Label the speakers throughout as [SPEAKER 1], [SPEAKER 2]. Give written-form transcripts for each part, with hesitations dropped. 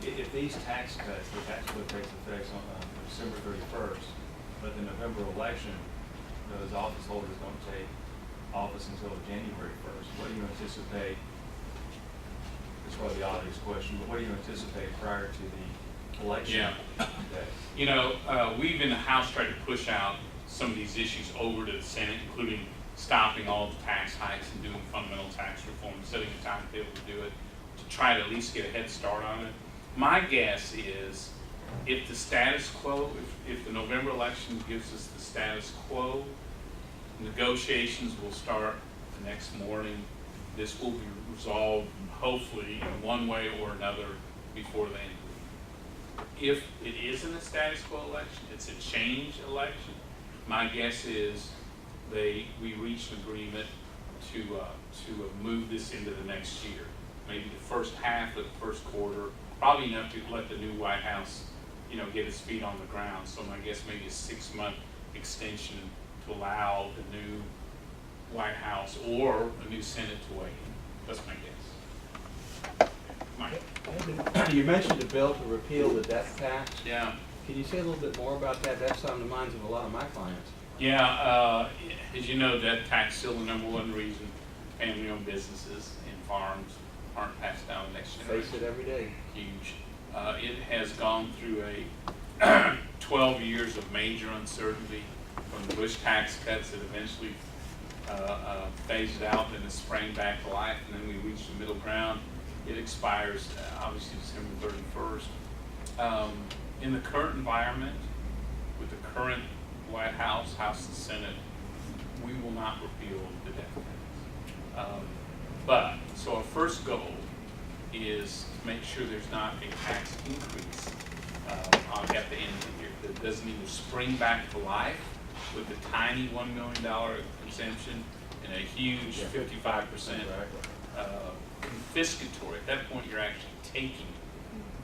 [SPEAKER 1] if these tax cuts, the tax code takes effect on December 31st, but the November election, those office holders don't take office until January 1st, what do you anticipate? It's probably the obvious question, but what do you anticipate prior to the election day?
[SPEAKER 2] You know, we've in the House tried to push out some of these issues over to the Senate, including stopping all the tax hikes and doing fundamental tax reform, setting a timetable to do it, to try to at least get a head start on it. My guess is if the status quo, if the November election gives us the status quo, negotiations will start the next morning. This will be resolved hopefully in one way or another before the end of the week. If it isn't a status quo election, it's a change election, my guess is we reached an agreement to move this into the next year. Maybe the first half of the first quarter, probably enough to let the new White House, you know, get its feet on the ground. So my guess maybe a 6-month extension to allow the new White House or a new Senate to weigh in. That's my guess. Mike.
[SPEAKER 3] You mentioned a bill to repeal the death tax.
[SPEAKER 2] Yeah.
[SPEAKER 3] Can you say a little bit more about that? That's on the minds of a lot of my clients.
[SPEAKER 2] Yeah, as you know, that tax is still the #1 reason family-owned businesses and farms aren't passed down the next generation.
[SPEAKER 3] Face it every day.
[SPEAKER 2] Huge. It has gone through a 12 years of major uncertainty from the Bush tax cuts that eventually phased out and it sprang back to life, and then we reached the middle ground. It expires obviously December 31st. In the current environment, with the current White House, House and Senate, we will not repeal the death tax. So our first goal is to make sure there's not a tax increase at the end of the year that doesn't either spring back to life with a tiny $1 million exemption and a huge 55% confiscatory. At that point, you're actually taking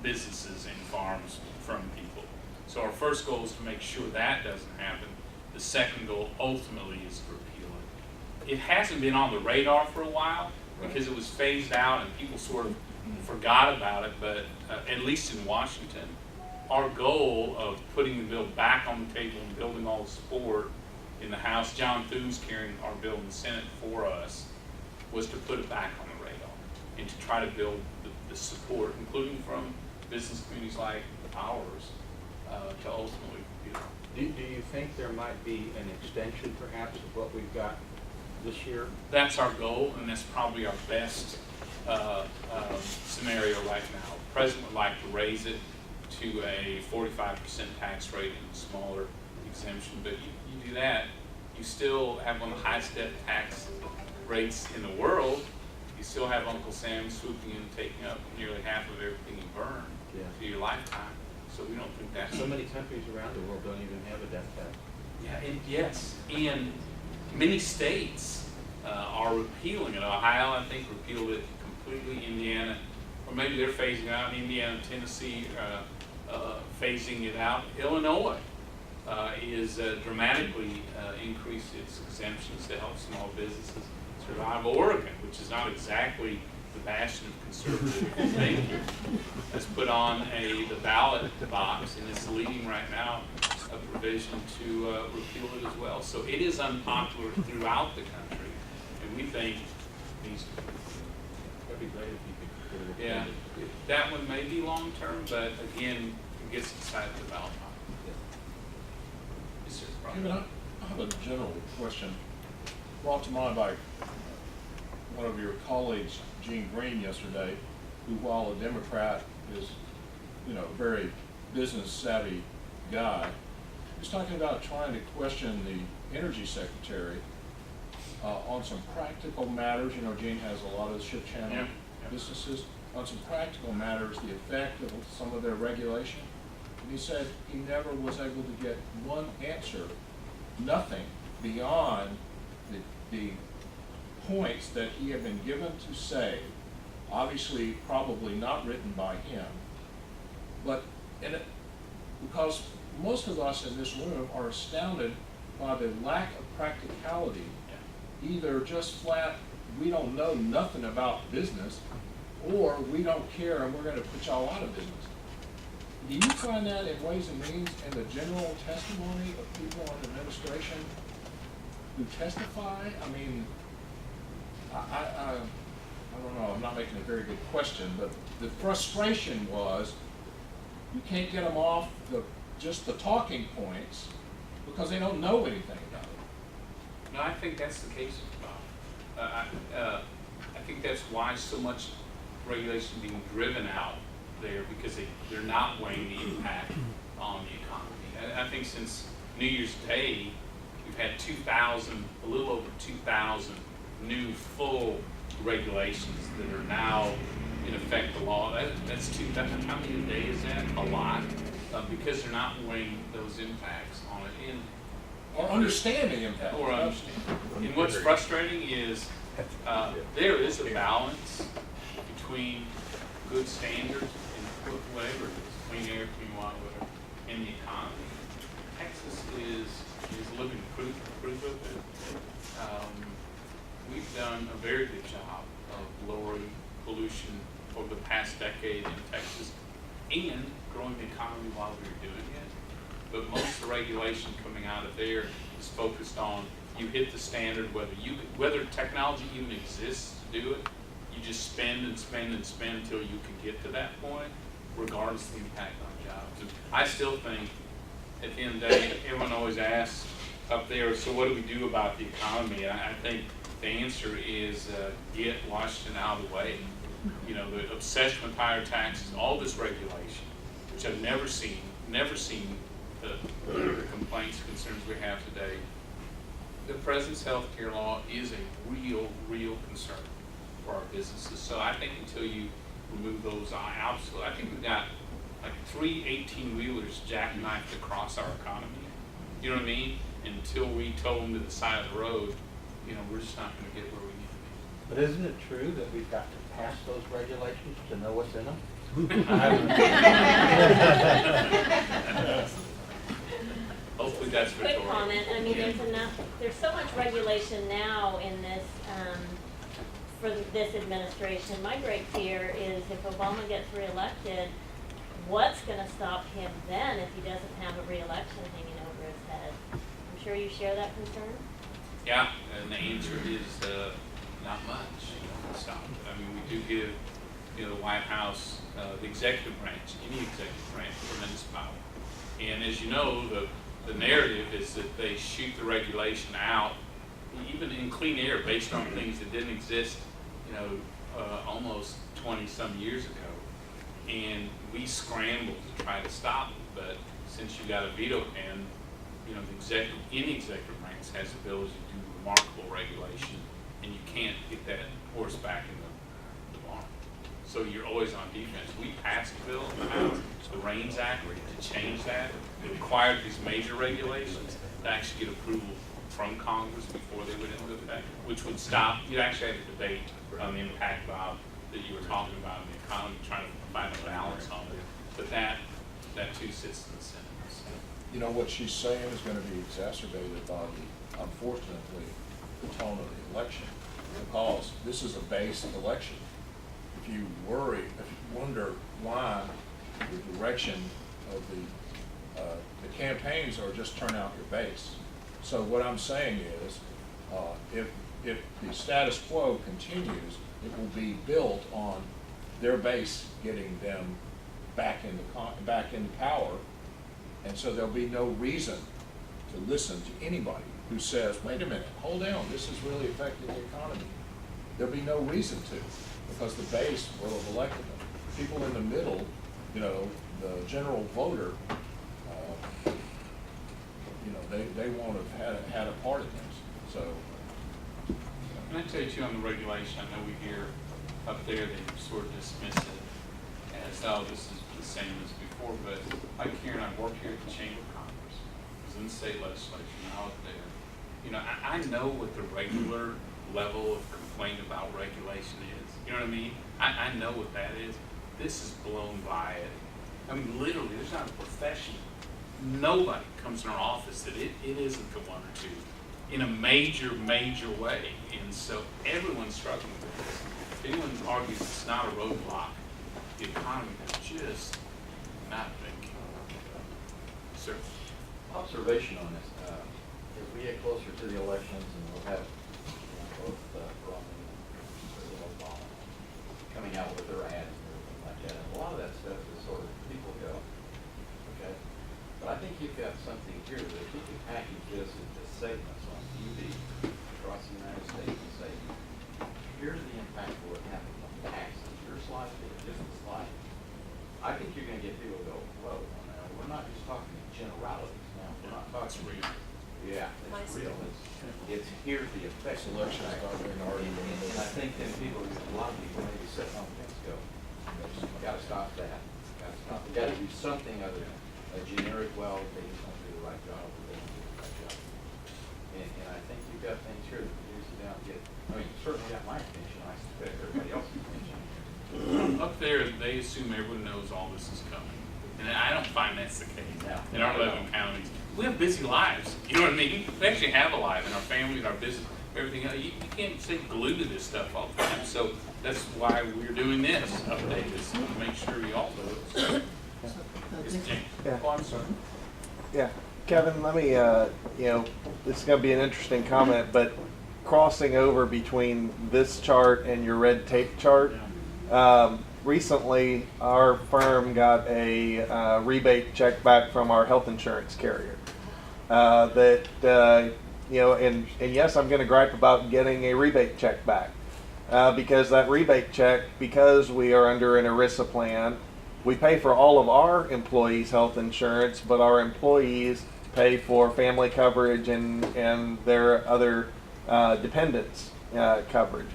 [SPEAKER 2] businesses and farms from people. So our first goal is to make sure that doesn't happen. The second goal ultimately is to repeal it. It hasn't been on the radar for a while because it was phased out and people sort of forgot about it, but at least in Washington, our goal of putting the bill back on the table and building all the support in the House, John Thune's carrying our bill in the Senate for us, was to put it back on the radar and to try to build the support, including from business communities like ours, to ultimately
[SPEAKER 3] Do you think there might be an extension perhaps of what we've got this year?
[SPEAKER 2] That's our goal, and that's probably our best scenario right now. The president would like to raise it to a 45% tax rate and a smaller exemption, but you do that, you still have one of the highest death tax rates in the world. You still have Uncle Sam swooping in and taking up nearly half of everything you burn to your lifetime. So we don't think that's...
[SPEAKER 3] So many countries around the world don't even have a death tax.
[SPEAKER 2] Yeah, yes, and many states are repealing it. Ohio, I think, repealed it completely. Indiana, or maybe they're phasing out. Indiana, Tennessee, phasing it out. Illinois is dramatically increased its exemptions to help small businesses survive. Oregon, which is not exactly the bastion of conservative thinking, has put on the ballot box and is leading right now a provision to repeal it as well. So it is unpopular throughout the country, and we think these.
[SPEAKER 3] That'd be great if you could.
[SPEAKER 2] Yeah, that one may be long term, but again, it gets decided at the ballot box. Yes, sir.
[SPEAKER 4] Kevin, I have a general question brought to mind by one of your colleagues, Gene Green, yesterday, who, while a Democrat, is, a very business savvy guy. He's talking about trying to question the Energy Secretary on some practical matters. Gene has a lot of ship channel businesses. On some practical matters, the effect of some of their regulation. And he said he never was able to get one answer, nothing beyond the points that he had been given to say, obviously probably not written by him, but because most of us in this room are astounded by the lack of practicality, either just flat, we don't know nothing about business, or we don't care and we're gonna put y'all out of business. Do you find that in Ways and Means in the general testimony of people on administration who testify? I mean, I don't know, I'm not making a very good question, but the frustration was you can't get them off just the talking points because they don't know anything about it.
[SPEAKER 2] No, I think that's the case, Bob. I think that's why so much regulation being driven out there, because they're not weighing the impact on the economy. I think since New Year's Day, we've had a little over 2,000 new full regulations that are now in effect the law. That's how many a day is that? A lot, because they're not weighing those impacts on it.
[SPEAKER 4] Or understanding impact.
[SPEAKER 2] Or understanding. And what's frustrating is there is a balance between good standards and whatever it is, clean air, clean water, whatever, in the economy. Texas is living proof of it. We've done a very good job of lowering pollution over the past decade in Texas and growing the economy while we were doing it. But most of the regulation coming out of there is focused on you hit the standard, whether technology even exists to do it. You just spend and spend and spend until you can get to that point, regardless of the impact on jobs. And I still think, at the end of the day, everyone always asks up there, so what do we do about the economy? And I think the answer is get Washington out of the way. You know, the obsession with higher taxes, all this regulation, which I've never seen the complaints, concerns we have today. The president's health care law is a real concern for our businesses. So I think until you remove those out, so I think we've got like 3 18-wheelers jackknifed across our economy. You know what I mean? Until we tow them to the side of the road, you know, we're just not going to get where we need to be.
[SPEAKER 3] But isn't it true that we've got to pass those regulations to know what's in them?
[SPEAKER 2] Hopefully that's
[SPEAKER 5] Quick
[SPEAKER 2] rhetorical.
[SPEAKER 5] comment, I mean, there's so much regulation now in this, for this administration. My great fear is if Obama gets reelected, what's gonna stop him then if he doesn't have a reelection hanging over his head? I'm sure you share that concern?
[SPEAKER 2] Yeah, and the answer is not much. Stop. I mean, we do give, the White House, the executive branch, any executive branch, tremendous power. And as you know, the narrative is that they shoot the regulation out, even in clean air, based on things that didn't exist, almost 20-some years ago. And we scrambled to try to stop it, but since you got a veto pen, any executive branch has the ability to do remarkable regulation, and you can't get that horse back in the barn. So you're always on defense. We passed a bill in the House, the REINS Act, to change that. It required these major regulations to actually get approval from Congress before they went into effect, which would stop. You actually had a debate on the impact, Bob, that you were talking about in the economy, trying to find a balance on it. But that too sits in the Senate.
[SPEAKER 4] You know, what she's saying is going to be exacerbated by unfortunately, the tone of the election, because this is a base election. If you wonder why the direction of the campaigns are just turn out your base. So what I'm saying is, if the status quo continues, it will be built on their base getting them back into power, and so there'll be no reason to listen to anybody who says, wait a minute, hold down, this is really affecting the economy. There'll be no reason to, because the base will have elected them. People in the middle, the general voter, they won't have had a part in this. So.
[SPEAKER 2] Can I tell you too, on the regulation, I know we hear up there they sort of dismiss it as, oh, this is the same as before, but like Karen, I worked here at the Chamber of Commerce, I was in the state legislature, and I was there. I know what the regular level of complaint about regulation is. You know what I mean? I know what that is. This is blown by it. I mean, literally, there's not a profession. Nobody comes in our office that it isn't the one or two in a major way. And so everyone's struggling with this. anyone argues it's not a roadblock, the economy is just not big. Sir?
[SPEAKER 6] Observation on this, as we get closer to the elections and we'll have both Romney and President Obama coming out with their ads and everything like that, and a lot of that stuff is sort of people go, okay? But I think you've got something here that if you can package this into segments on TV across the United States and say, here's the impact of what happened on taxes, your slide, a different slide. I think you're gonna get people go, whoa, now, we're not just talking generalities now, we're not talking.
[SPEAKER 2] It's real.
[SPEAKER 6] Yeah, it's real, it's here's the effect.
[SPEAKER 4] Selection is not being argued.
[SPEAKER 6] And I think then people, a lot of people maybe sit on the fence go, you gotta stop that, gotta stop, we gotta do something other than a generic, well, they just don't do the right job, or they don't do the right job. And I think you've got things here that reduce it down, get, I mean, you certainly got my attention, I suspect everybody else's attention.
[SPEAKER 2] Up there, they assume everyone knows all this is coming. And I don't find that's the case.
[SPEAKER 6] No.
[SPEAKER 2] In our 11 counties, we have busy lives. You know what I mean? We actually have a life in our family, in our business, everything else. You can't stay glued to this stuff all the time. So that's why we're doing this update, is to make sure you all know it. It's James.
[SPEAKER 7] Yeah.
[SPEAKER 2] Oh, I'm sorry.
[SPEAKER 7] Yeah, Kevin, let me, this is going to be an interesting comment, but crossing over between this chart and your red tape chart, recently our firm got a rebate check back from our health insurance carrier. And yes, I'm going to gripe about getting a rebate check back because that rebate check, because we are under an ERISA plan, we pay for all of our employees' health insurance, but our employees pay for family coverage and their other dependents coverage.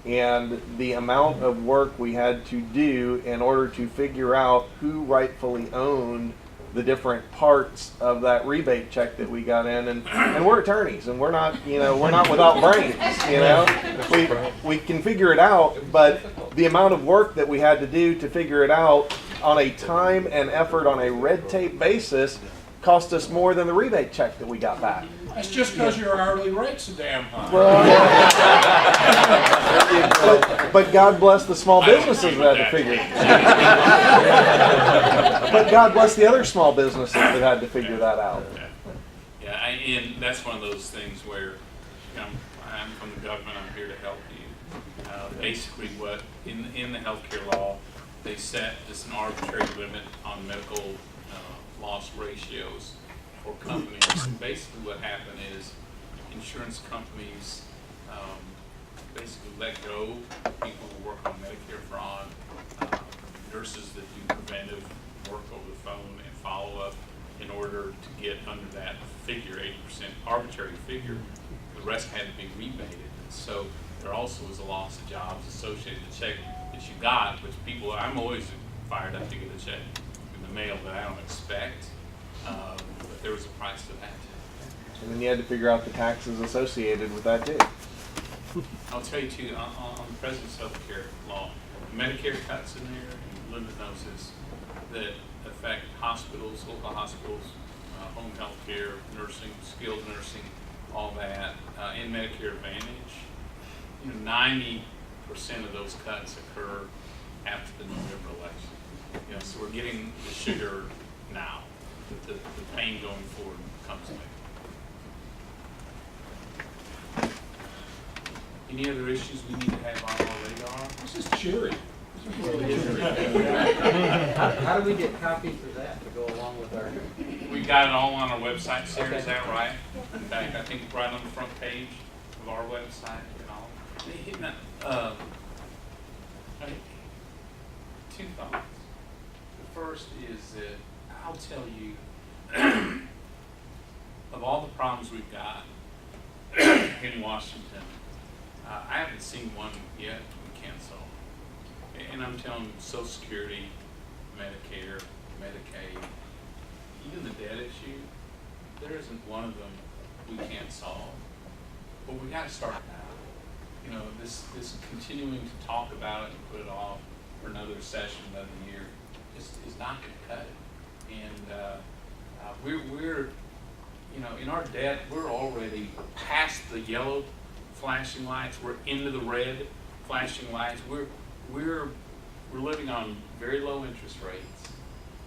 [SPEAKER 7] And the amount of work we had to do in order to figure out who rightfully owned the different parts of that rebate check that we got in, and we're attorneys, and we're not without brains, we can figure it out, but the amount of work that we had to do to figure it out on a time and effort on a red tape basis cost us more than the rebate check that we got back.
[SPEAKER 4] That's just because your hourly rate's so damn high.
[SPEAKER 7] But God bless the small businesses that had to figure it. But God bless the other small businesses that had to figure that out.
[SPEAKER 2] Yeah, and that's one of those things where I'm from the government, I'm here to help you. Basically what, in the healthcare law, they set just an arbitrary limit on medical loss ratios for companies. Basically what happened is insurance companies basically let go people who work on Medicare fraud, nurses that do preventive work over the phone and follow up in order to get under that figure, 80% arbitrary figure. The rest had to be rebated. So there also was a loss of jobs associated with the check that you got, which people, I'm always fired up to get a check in the mail that I don't expect, but there was a price to that.
[SPEAKER 7] And then you had to figure out the taxes associated with that too.
[SPEAKER 2] I'll tell you too, on the President's healthcare law, Medicare cuts in there, and Linda knows this, that affect hospitals, local hospitals, home health care, nursing, skilled nursing, all that. In Medicare Advantage, 90% of those cuts occur after the November election. So we're getting the sugar now. The pain going forward comes later. Any other issues we need to have on our radar?
[SPEAKER 4] This is cheery.
[SPEAKER 3] How do we get copies of that to go along with our?
[SPEAKER 2] We got it all on our website, Sarah,
[SPEAKER 3] Okay.
[SPEAKER 2] is that right? In fact, I think right on the front page of our website and all. Two thoughts. The first is that I'll tell you, of all the problems we've got in Washington, I haven't seen one yet we can't solve. And I'm telling you, Social Security, Medicare, Medicaid, even the debt issue, there isn't one of them we can't solve. But we got to start now. This continuing to talk about it and put it off for another session, another year, is not going to cut it. And we're in our debt, we're already past the yellow flashing lights. We're into the red flashing lights. We're living on very low interest rates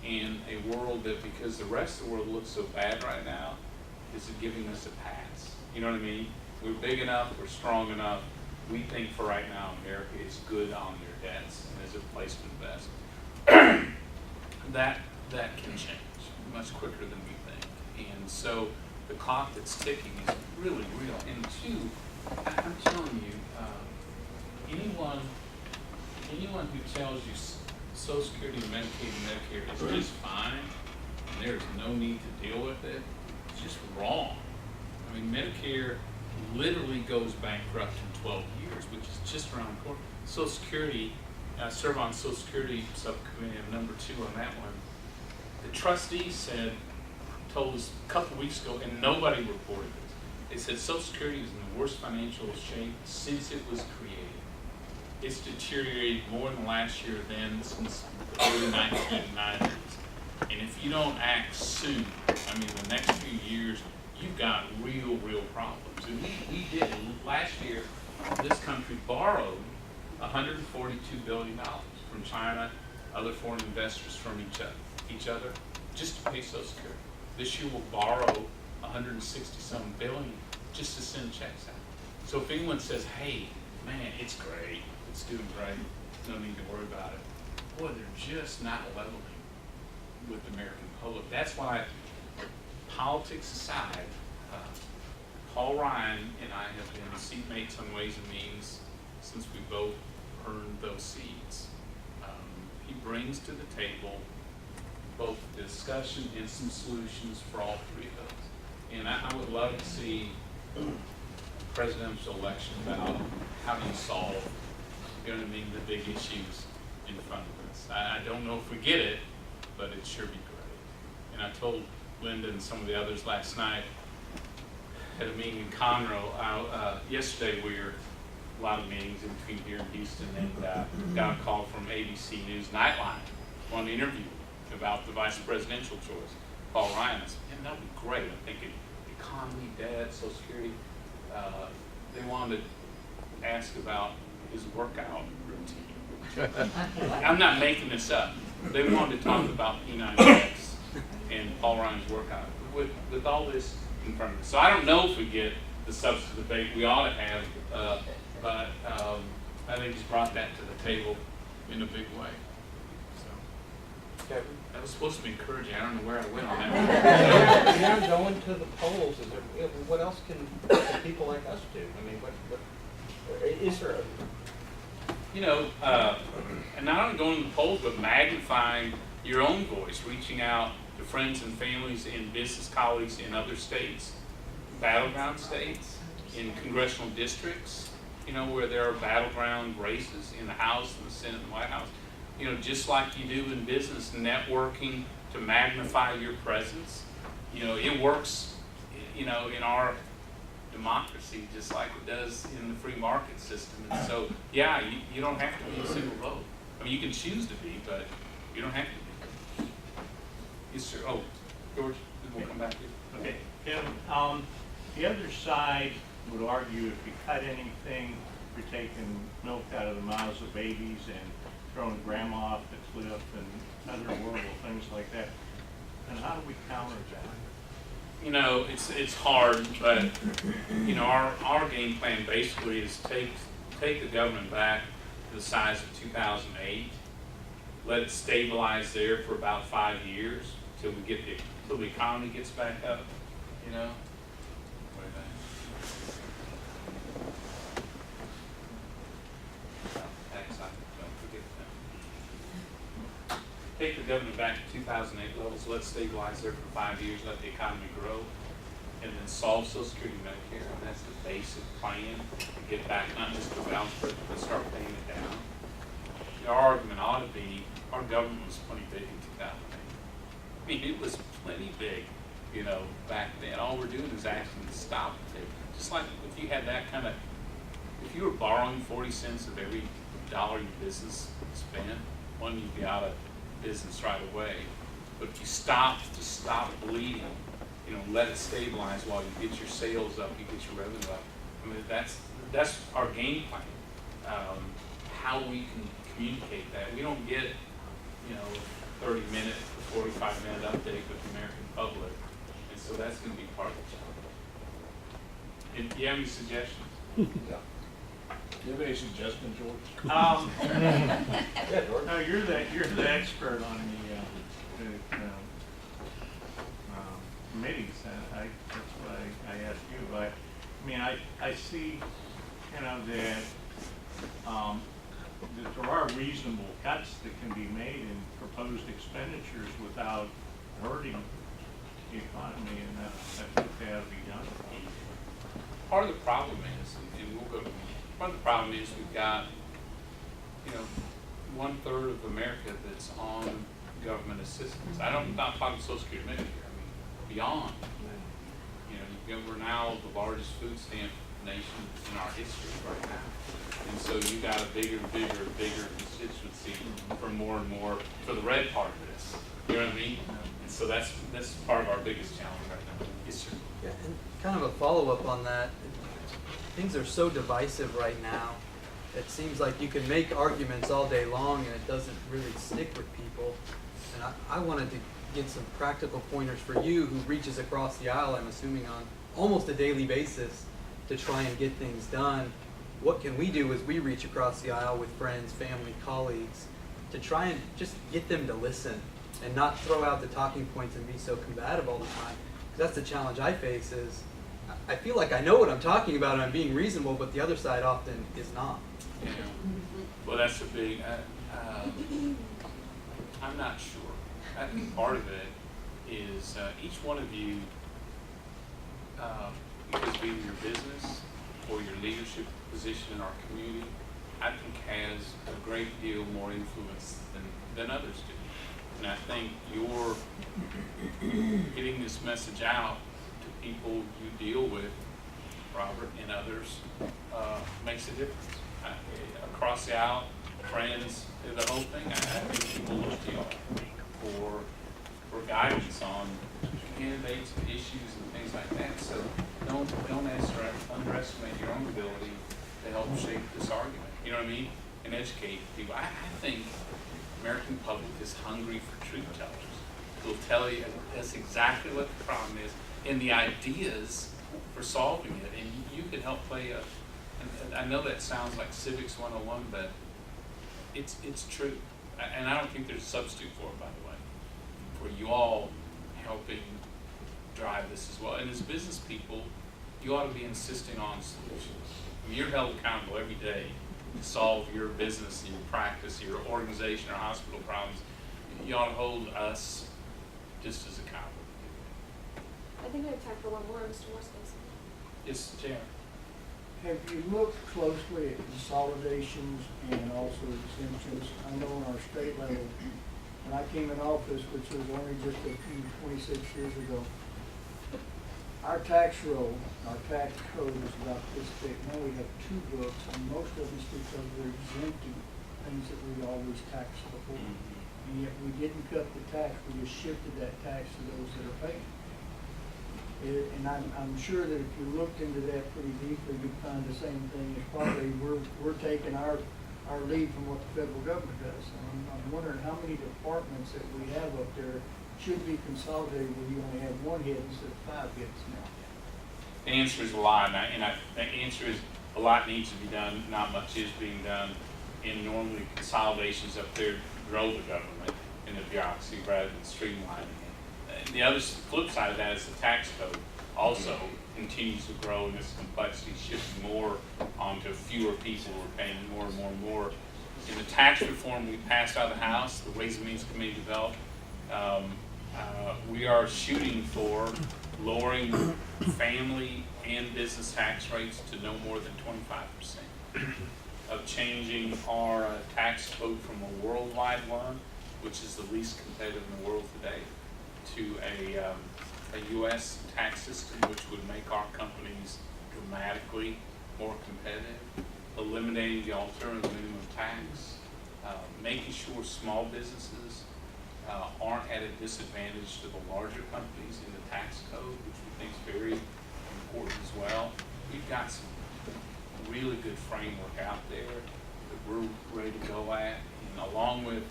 [SPEAKER 2] in a world that, because the rest of the world looks so bad right now, is giving us a pass. You know what I mean? We're big enough, we're strong enough. We think for right now America is good on their debts and is a place to invest. that can change much quicker than we think. And so the clock that's ticking is really real. And two, I'm telling you, anyone who tells you Social Security, Medicaid, and Medicare is just fine, and there's no need to deal with it, it's just wrong. I mean, Medicare literally goes bankrupt in 12 years, which is just around the corner. Social Security, I serve on Social Security subcommittee, I'm number 2 on that one. The trustees told us a couple weeks ago, and nobody reported this. They said Social Security is in the worst financial shape since it was created. It's deteriorated more in the last year than since the early 1990s. And if you don't act soon, I mean, the next few years, you've got real problems. And we did last year. This country borrowed $142 billion from China, other foreign investors from each other, just to pay Social Security. This year we'll borrow 160-some billion just to send checks out. So if anyone says, "Hey, man, it's great, it's doing great, no need to worry about it," boy, they're just not leveling with the American public. That's why, politics aside, Paul Ryan and I have been seatmates on Ways and Means since we both earned those seats. He brings to the table both discussion and some solutions for all three of those. And I would love to see a presidential election about how do you solve, you know what I mean, the big issues in front of us. I don't know if we get it, but it sure be great. And I told Linda and some of the others last night at a meeting in Conroe. Yesterday we were a lot of meetings in between here and Houston, and got a call from ABC News Nightline on an interview about the vice presidential choice, Paul Ryan. I said, "Man, that would be great." I'm thinking economy, debt, Social Security. They wanted to ask about his workout routine. I'm not making this up. They wanted to talk about P90X and Paul Ryan's workout with all this in front of us. So I don't know if we get the substance debate we ought to have, but I think he's brought that to the table in a big way. So that was supposed to be encouraging. I don't know where I went on that.
[SPEAKER 3] Beyond going to the polls, what else can people like us do? I mean, what is there?
[SPEAKER 2] And not only going to the polls, but magnifying your own voice, reaching out to friends and families and business colleagues in other states, battleground states, in congressional districts, where there are battleground races in the House and the Senate and the White House. Just like you do in business, networking to magnify your presence. It works, in our democracy just like it does in the free market system. And so, yeah, you don't have to be a single vote. I mean, you can choose to be, but you don't have to be. Yes, sir. Oh, George, then we'll come back to you.
[SPEAKER 8] Okay, Kevin, the other side would argue if you cut anything, you're taking milk out of the mouths of babies and throwing grandma off the cliff and other horrible things like that. And how do we counter that?
[SPEAKER 2] It's hard, but our game plan basically is take the government back to the size of 2008, let it stabilize there for about 5 years till the economy gets back up. Take the government back to 2008 levels, let's stabilize there for 5 years, let the economy grow, and then solve Social Security and Medicare. And that's the basic plan to get back not just to balance, but start paying it down. Our argument ought to be our government was plenty big in 2008. I mean, it was plenty big, back then. All we're doing is asking to stop it. Just like if you had that kind of, if you were borrowing 40 cents of every dollar your business spent, you'd be out of business right away. But if you stop bleeding, let it stabilize while you get your sales up, you get your revenue up. I mean, that's our game plan. how we can communicate that. We don't get, 30-minute to 45-minute update with the American public, and so that's going to be part of the challenge. Do you have any suggestions?
[SPEAKER 4] Do you have any suggestions, George?
[SPEAKER 3] Yeah, George.
[SPEAKER 8] No, you're the expert on the committees, and that's why I asked you, but, I mean, I see, that there are reasonable cuts that can be made in proposed expenditures without hurting the economy, and I think they ought to be done.
[SPEAKER 2] Part of the problem is, and we'll go to, part of the problem is we've got, 1/3 of America that's on government assistance. I'm not talking Social Security, Medicare, I mean, beyond. We're now the largest food stamp nation in our history right now. And so you got a bigger constituency for more and more, for the red part of this. You know what I mean? And so that's part of our biggest challenge right now. Yes, sir.
[SPEAKER 9] Yeah, and kind of a follow-up on that, things are so divisive right now. It seems like you can make arguments all day long and it doesn't really stick with people. And I wanted to get some practical pointers for you who reaches across the aisle, I'm assuming on almost a daily basis, to try and get things done. What can we do as we reach across the aisle with friends, family, colleagues, to try and just get them to listen and not throw out the talking points and be so combative all the time? Because that's the challenge I face is I feel like I know what I'm talking about and I'm being reasonable, but the other side often is not.
[SPEAKER 2] Yeah. Well, that's a big, I'm not sure. I think part of it is each one of you, because of either your business or your leadership position in our community, I think has a great deal more influence than others do. And I think you're getting this message out to people you deal with, Robert, and others, makes a difference. Across the aisle, friends, the whole thing, I think people look to y'all for guidance on candidates and issues and things like that. So don't underestimate your own ability to help shape this argument. You know what I mean? And educate people. I think the American public is hungry for truth tellers. They'll tell you that's exactly what the problem is and the ideas for solving it. And you can help play and I know that sounds like Civics 101, but it's true. And I don't think there's a substitute for it, by the way, for you all helping drive this as well. And as business people, you ought to be insisting on solutions. I mean, you're held accountable every day to solve your business, your practice, your organization, or hospital problems. You ought to hold us just as accountable.
[SPEAKER 10] I think we have time for one more, Mr. Morris.
[SPEAKER 2] Yes, Chair.
[SPEAKER 11] Have you looked closely at consolidations and also exemptions? I know on our state level, when I came in office, which was only just 26 years ago, our tax roll, our tax code is about this thick. Now we have 2 books, and most of it's because we're exempting things that we always taxed before. And yet we didn't cut the tax, we just shifted that tax to those that are paying. And I'm sure that if you looked into that pretty deeply, you'd find the same thing. It's probably we're taking our lead from what the federal government does. And I'm wondering how many departments that we have up there should be consolidated where you only have 1 head instead of 5 heads now.
[SPEAKER 2] The answer is a lot, and the answer is a lot needs to be done. Not much is being done. And normally consolidations up there grow the government and the bureaucracy rather than streamlining it. The other flip side of that is the tax code also continues to grow, and this complexity shifts more onto fewer people who are paying more and more and more. In the tax reform we passed out of the House, the Ways and Means Committee developed, we are shooting for lowering family and business tax rates to no more than 25%, of changing our tax code from a worldwide one, which is the least competitive in the world today, to a U.S. tax system which would make our companies dramatically more competitive, eliminating the alternative minimum tax, making sure small businesses aren't at a disadvantage to the larger companies in the tax code, which we think is very important as well. We've got some really good framework out there. that we're ready to go at, and along with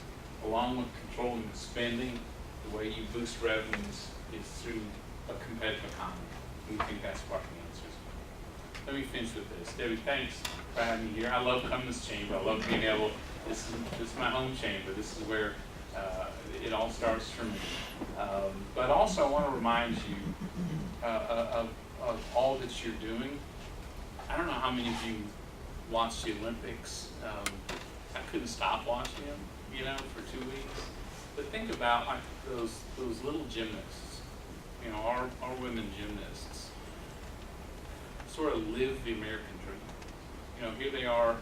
[SPEAKER 2] controlling the spending, the way you boost revenues is through a competitive economy. We think that's what the answer is. Let me finish with this. Debbie, thanks for having me here. I love coming to this chamber. I love being able, this is my home chamber. This is where it all starts for me. But also I want to remind you of all that you're doing. I don't know how many of you watched the Olympics. I couldn't stop watching them, you know, for 2 weeks. But think about like those little gymnasts, you know, our women gymnasts sort of live the American dream. You know, here they are,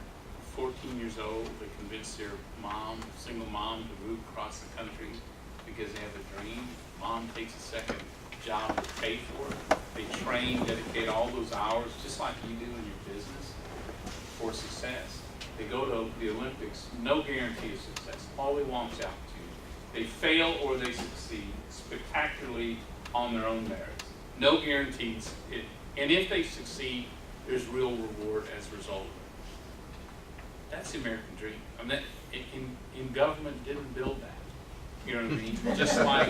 [SPEAKER 2] 14 years old, they convince their mom, single mom, to move across the country because they have a dream. Mom takes a second job to pay for it. They train, dedicate all those hours, just like you do in your business, for success. They go to the Olympics, no guarantee of success. All they want is opportunity. They fail or they succeed spectacularly on their own merits. No guarantees. And if they succeed, there's real reward as a result of it. That's the American dream. I mean, in government didn't build that. You know what I mean? Just like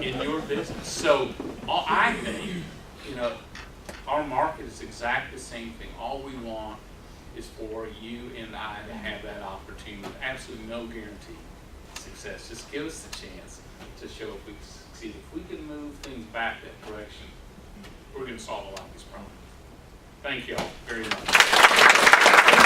[SPEAKER 2] in your business. So I think, you know, our market is exactly the same thing. All we want is for you and I to have that opportunity with absolutely no guarantee of success. Just give us the chance to show if we succeed. If we can move things back that direction, we're going to solve a lot of these problems. Thank you all very much.